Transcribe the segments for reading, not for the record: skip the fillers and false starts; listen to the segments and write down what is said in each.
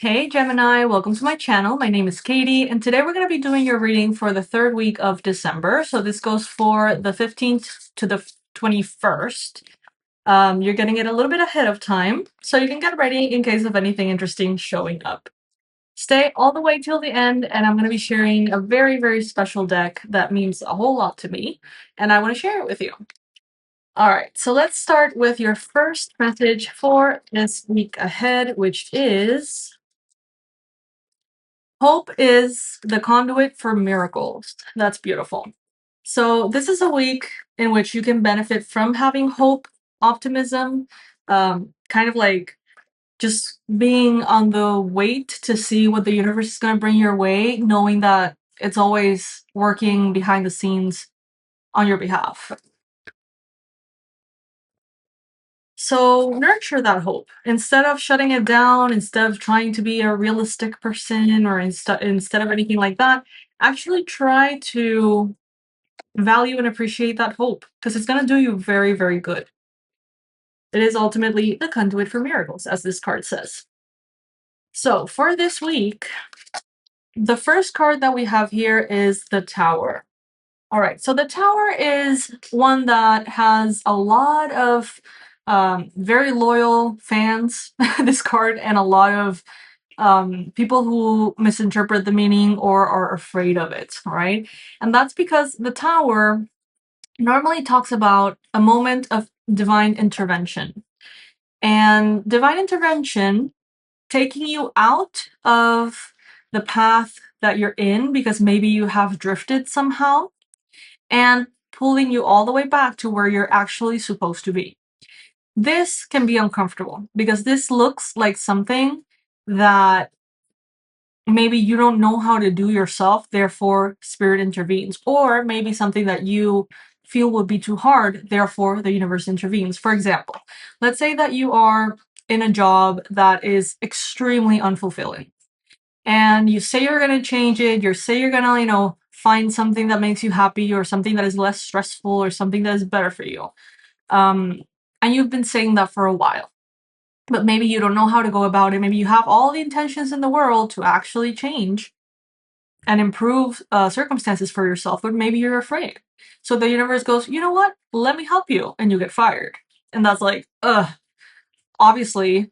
Hey Gemini, welcome to my channel. My name is Katie, and today we're going to be doing your reading for the third week of December. So this goes for the 15th to the 21st. You're getting it a little bit ahead of time, so you can get ready in case of anything interesting showing up. Stay all the way till the end, and I'm going to be sharing a very, very special deck that means a whole lot to me, and I want to share it with you. All right, so let's start with your first message for this week ahead, which is hope is the conduit for miracles. That's beautiful. So this is a week in which you can benefit from having hope, optimism, kind of like just being on the wait to see what the universe is going to bring your way, knowing that it's always working behind the scenes on your behalf. So nurture that hope. Instead of shutting it down, instead of trying to be a realistic person or instead of anything like that, actually try to value and appreciate that hope because it's going to do you very, very good. It is ultimately the conduit for miracles, as this card says. So for this week, the first card that we have here is the Tower. All right, so the Tower is one that has a lot of very loyal fans, this card, and a lot of people who misinterpret the meaning or are afraid of it, right? And that's because the Tower normally talks about a moment of divine intervention. And divine intervention taking you out of the path that you're in because maybe you have drifted somehow and pulling you all the way back to where you're actually supposed to be. This can be uncomfortable because this looks like something that maybe you don't know how to do yourself, therefore spirit intervenes, or maybe something that you feel would be too hard, therefore the universe intervenes. For example, let's say that you are in a job that is extremely unfulfilling and you say you're going to change it, you say you're going to, find something that makes you happy or something that is less stressful or something that is better for you. And you've been saying that for a while, but maybe you don't know how to go about it. Maybe you have all the intentions in the world to actually change and improve circumstances for yourself, but maybe you're afraid. So the universe goes, you know what? Let me help you, and you get fired. And that's like, obviously,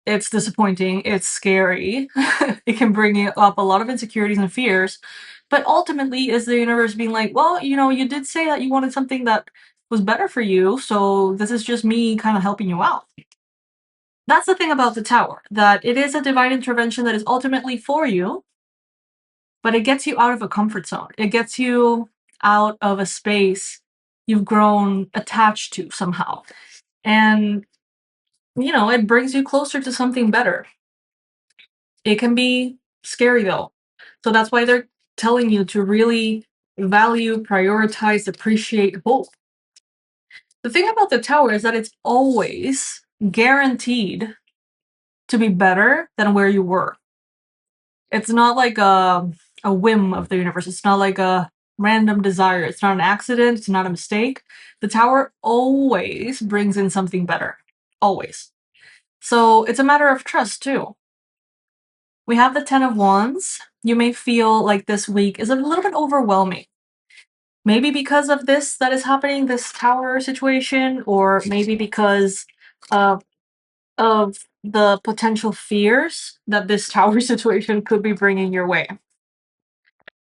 it's disappointing, it's scary, it can bring up a lot of insecurities and fears, but ultimately is the universe being like, well, you did say that you wanted something that was better for you, so this is just me kind of helping you out. That's the thing about the Tower, that it is a divine intervention that is ultimately for you, but it gets you out of a comfort zone. It gets you out of a space you've grown attached to somehow. And, it brings you closer to something better. It can be scary though. So that's why they're telling you to really value, prioritize, appreciate hope. The thing about the Tower is that it's always guaranteed to be better than where you were. It's not like a whim of the universe. It's not like a random desire. It's not an accident. It's not a mistake. The Tower always brings in something better. Always. So it's a matter of trust too. We have the Ten of Wands. You may feel like this week is a little bit overwhelming. Maybe because of this that is happening, this Tower situation, or maybe because of the potential fears that this Tower situation could be bringing your way.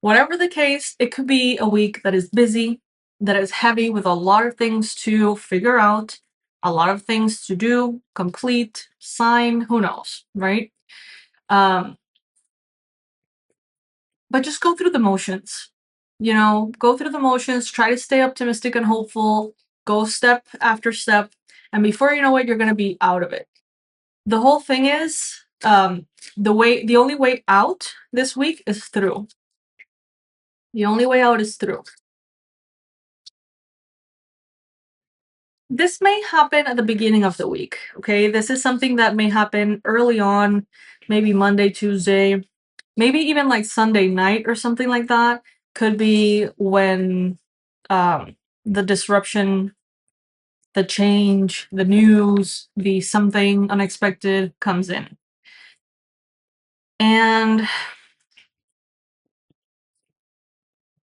Whatever the case, it could be a week that is busy, that is heavy with a lot of things to figure out, a lot of things to do, complete, sign, who knows, right? But just go through the motions. Go through the motions, try to stay optimistic and hopeful, go step after step, and before you know it, you're going to be out of it. The whole thing is, the only way out this week is through. The only way out is through. This may happen at the beginning of the week, okay? This is something that may happen early on, maybe Monday, Tuesday, maybe even like Sunday night or something like that. Could be when the disruption, the change, the news, the something unexpected comes in. And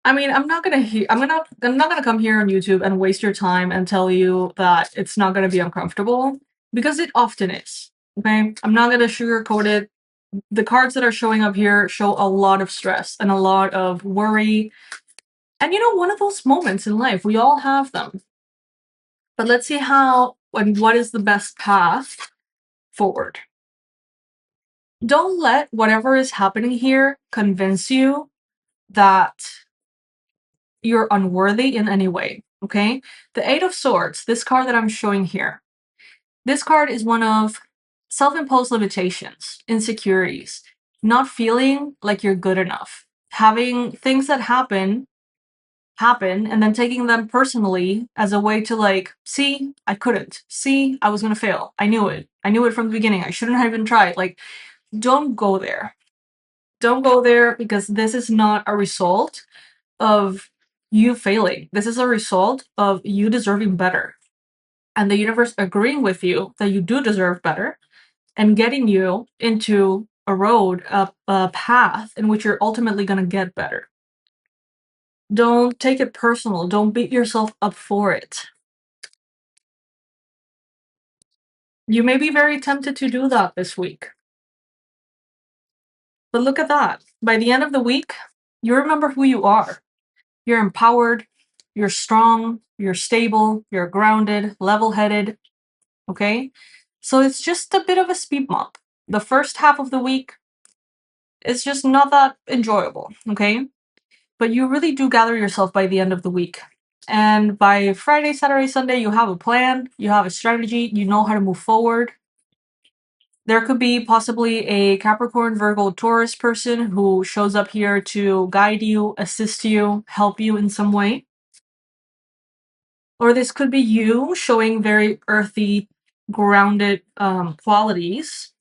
I mean, I'm not gonna come here on YouTube and waste your time and tell you that it's not gonna be uncomfortable, because it often is. Okay? I'm not gonna sugarcoat it. The cards that are showing up here show a lot of stress and a lot of worry. And one of those moments in life, we all have them. But let's see how and what is the best path forward. Don't let whatever is happening here convince you that you're unworthy in any way, okay? The Eight of Swords, this card that I'm showing here, this card is one of self-imposed limitations, insecurities, not feeling like you're good enough, having things that happen, and then taking them personally as a way to, like, see, I couldn't. See, I was gonna fail. I knew it. I knew it from the beginning. I shouldn't have even tried. Like, don't go there. Don't go there, because this is not a result of you failing. This is a result of you deserving better. And the universe agreeing with you that you do deserve better and getting you into a road, a path in which you're ultimately going to get better. Don't take it personal. Don't beat yourself up for it. You may be very tempted to do that this week. But look at that. By the end of the week, you remember who you are. You're empowered, you're strong, you're stable, you're grounded, level-headed, okay? So it's just a bit of a speed bump. The first half of the week is just not that enjoyable, okay? But you really do gather yourself by the end of the week. And by Friday, Saturday, Sunday, you have a plan, you have a strategy, you know how to move forward. There could be possibly a Capricorn, Virgo, Taurus person who shows up here to guide you, assist you, help you in some way. Or this could be you showing very earthy, grounded qualities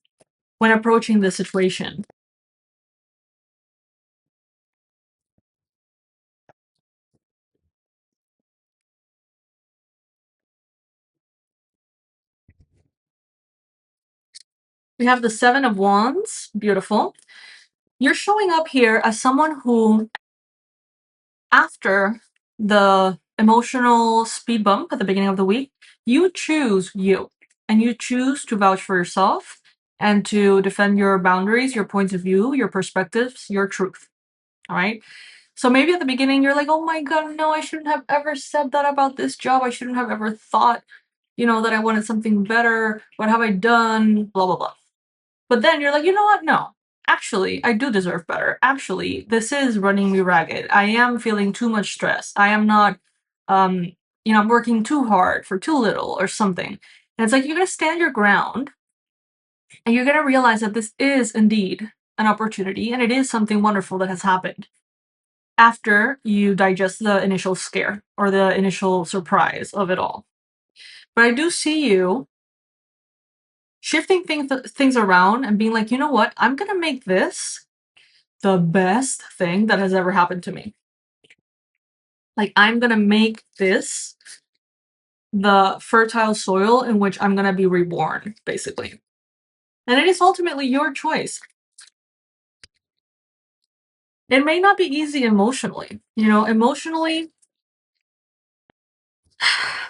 when approaching the situation. We have the Seven of Wands. Beautiful. You're showing up here as someone who, after the emotional speed bump at the beginning of the week, you choose you. And you choose to vouch for yourself and to defend your boundaries, your points of view, your perspectives, your truth. All right? So maybe at the beginning you're like, oh my god, no, I shouldn't have ever said that about this job. I shouldn't have ever thought, that I wanted something better. What have I done? Blah, blah, blah. But then you're like, you know what? No. Actually, I do deserve better. Actually, this is running me ragged. I am feeling too much stress. I am not, I'm working too hard for too little or something. And it's like you're gonna stand your ground and you're gonna realize that this is indeed an opportunity and it is something wonderful that has happened after you digest the initial scare or the initial surprise of it all. But I do see you shifting things around and being like, you know what? I'm gonna make this the best thing that has ever happened to me. Like, I'm gonna make this the fertile soil in which I'm gonna be reborn, basically. And it is ultimately your choice. It may not be easy emotionally. Emotionally,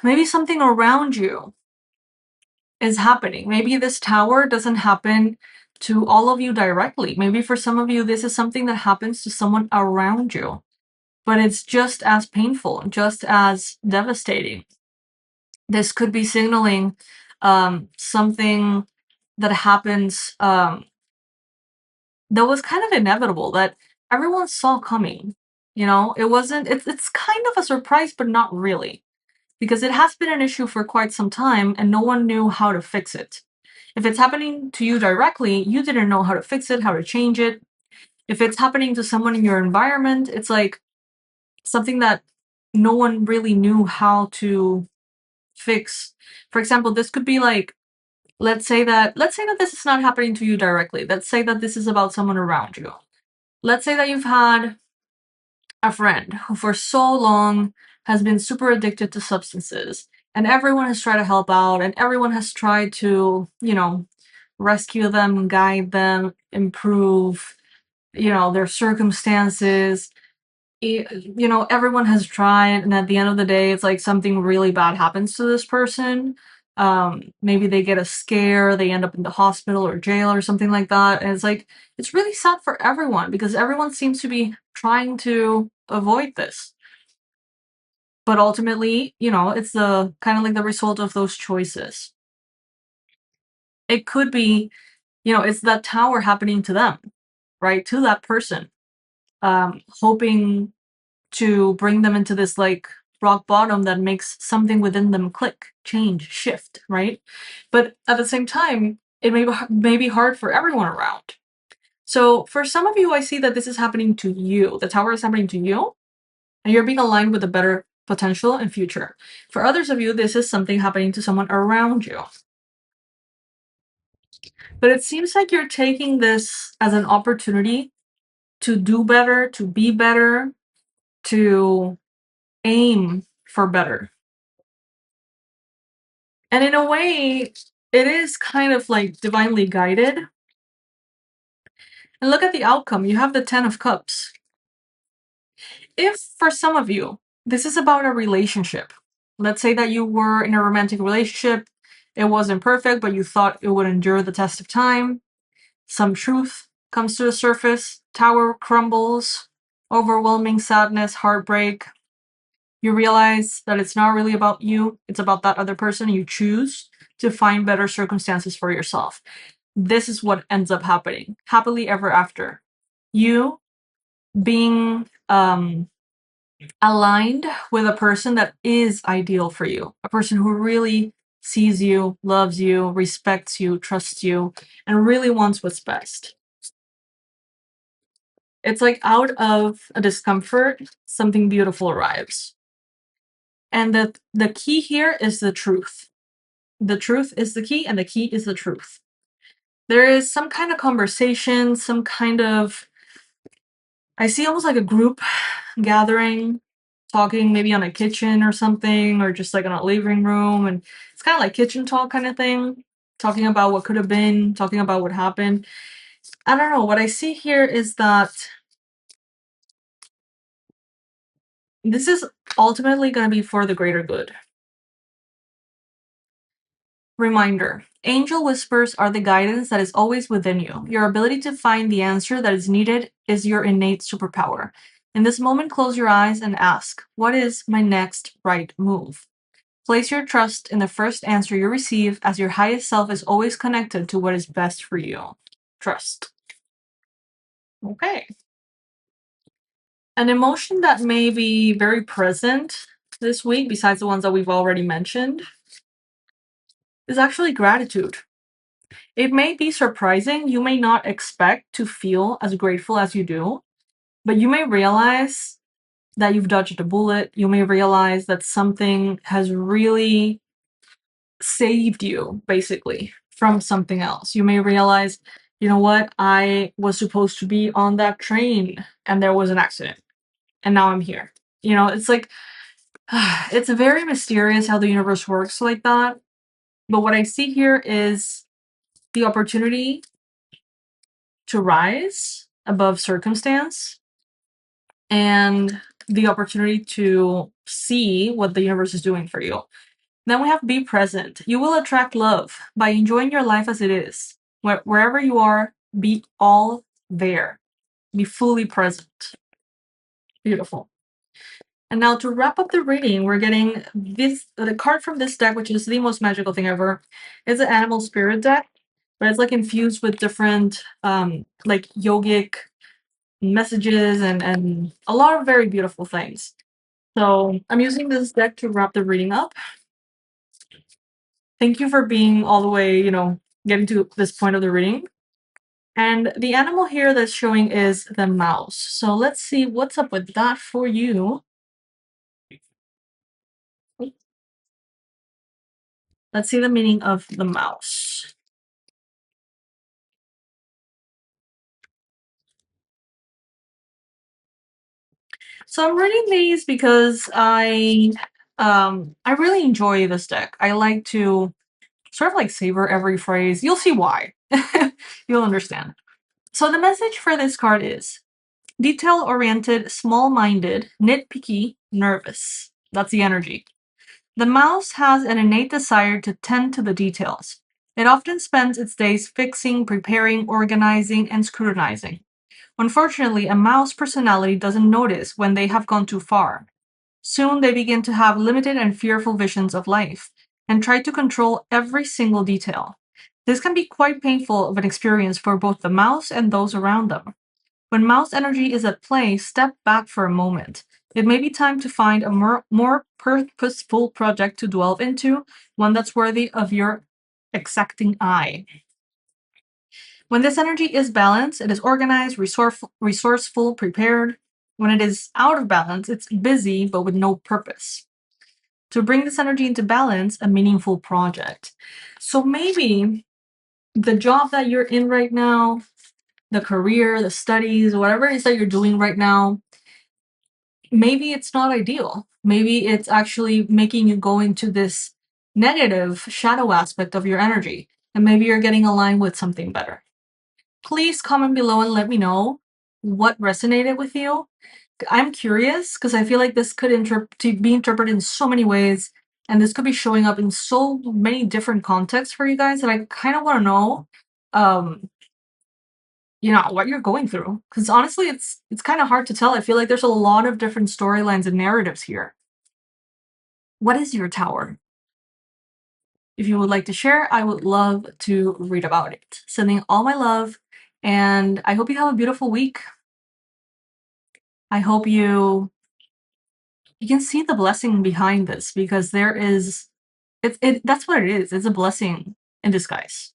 maybe something around you is happening. Maybe this tower doesn't happen to all of you directly. Maybe for some of you, this is something that happens to someone around you. But it's just as painful, just as devastating. This could be signaling something that happens that was kind of inevitable, that everyone saw coming. It's kind of a surprise, but not really, because it has been an issue for quite some time and no one knew how to fix it. If it's happening to you directly, you didn't know how to fix it, how to change it. If it's happening to someone in your environment, it's like something that no one really knew how to fix. For example, this could be like, let's say that this is not happening to you directly. Let's say that this is about someone around you. Let's say that you've had a friend who for so long has been super addicted to substances, and everyone has tried to help out and everyone has tried to, rescue them, guide them, improve, their circumstances. Everyone has tried, and at the end of the day, it's like something really bad happens to this person. Maybe they get a scare, they end up in the hospital or jail or something like that. And it's like, it's really sad for everyone because everyone seems to be trying to avoid this. But ultimately, it's the kind of like the result of those choices. It could be, it's that tower happening to them, right? To that person, hoping to bring them into this like rock bottom that makes something within them click, change, shift, right? But at the same time, it may be hard for everyone around. So for some of you, I see that this is happening to you. The tower is happening to you, and you're being aligned with a better potential and future. For others of you, this is something happening to someone around you. But it seems like you're taking this as an opportunity to do better, to be better, to aim for better. And in a way, it is kind of like divinely guided. And look at the outcome. You have the 10 of Cups. If for some of you, this is about a relationship, let's say that you were in a romantic relationship, it wasn't perfect, but you thought it would endure the test of time. Some truth comes to the surface, tower crumbles, overwhelming sadness, heartbreak. You realize that it's not really about you, it's about that other person. You choose to find better circumstances for yourself. This is what ends up happening. Happily ever after. You being aligned with a person that is ideal for you, a person who really sees you, loves you, respects you, trusts you, and really wants what's best. It's like out of a discomfort, something beautiful arrives. And the key here is the truth. The truth is the key, and the key is the truth. There is some kind of conversation, some kind of, I see almost like a group gathering, talking maybe on a kitchen or something, or just like in a living room. And it's kind of like kitchen talk kind of thing, talking about what could have been, talking about what happened. I don't know. What I see here is that this is ultimately going to be for the greater good. Reminder. Angel whispers are the guidance that is always within you. Your ability to find the answer that is needed is your innate superpower. In this moment, close your eyes and ask, what is my next right move? Place your trust in the first answer you receive, as your highest self is always connected to what is best for you. Trust. Okay. An emotion that may be very present this week, besides the ones that we've already mentioned, is actually gratitude. It may be surprising. You may not expect to feel as grateful as you do, but you may realize that you've dodged a bullet. You may realize that something has really saved you, basically, from something else. You may realize, you know what, I was supposed to be on that train and there was an accident, and now I'm here. It's like, it's very mysterious how the universe works like that. But what I see here is the opportunity to rise above circumstance and the opportunity to see what the universe is doing for you. Then we have be present. You will attract love by enjoying your life as it is. Wherever you are, be all there. Be fully present. Beautiful. And now to wrap up the reading, we're getting the card from this deck, which is the most magical thing ever. It's an animal spirit deck, but it's like infused with different like yogic messages and a lot of very beautiful things. So I'm using this deck to wrap the reading up. Thank you for being all the way, getting to this point of the reading. And the animal here that's showing is the mouse. So let's see what's up with that for you. Let's see the meaning of the mouse. So I'm reading these because I really enjoy this deck. I like to sort of like savor every phrase. You'll see why. You'll understand. So the message for this card is detail-oriented, small-minded, nitpicky, nervous. That's the energy. The mouse has an innate desire to tend to the details. It often spends its days fixing, preparing, organizing, and scrutinizing. Unfortunately, a mouse personality doesn't notice when they have gone too far. Soon they begin to have limited and fearful visions of life and try to control every single detail. This can be quite painful of an experience for both the mouse and those around them. When mouse energy is at play, step back for a moment. It may be time to find a more purposeful project to delve into, one that's worthy of your exacting eye. When this energy is balanced, it is organized, resourceful, prepared. When it is out of balance, it's busy but with no purpose. To bring this energy into balance, a meaningful project. So maybe the job that you're in right now, the career, the studies, whatever it is that you're doing right now, maybe it's not ideal. Maybe it's actually making you go into this negative shadow aspect of your energy, and maybe you're getting aligned with something better. Please comment below and let me know what resonated with you. I'm curious because I feel like this could be interpreted in so many ways, and this could be showing up in so many different contexts for you guys that I kind of want to know, um, what you're going through. Because honestly, it's kind of hard to tell. I feel like there's a lot of different storylines and narratives here. What is your tower? If you would like to share, I would love to read about it. Sending all my love, and I hope you have a beautiful week. I hope you can see the blessing behind this because there is that's what it is. It's a blessing in disguise.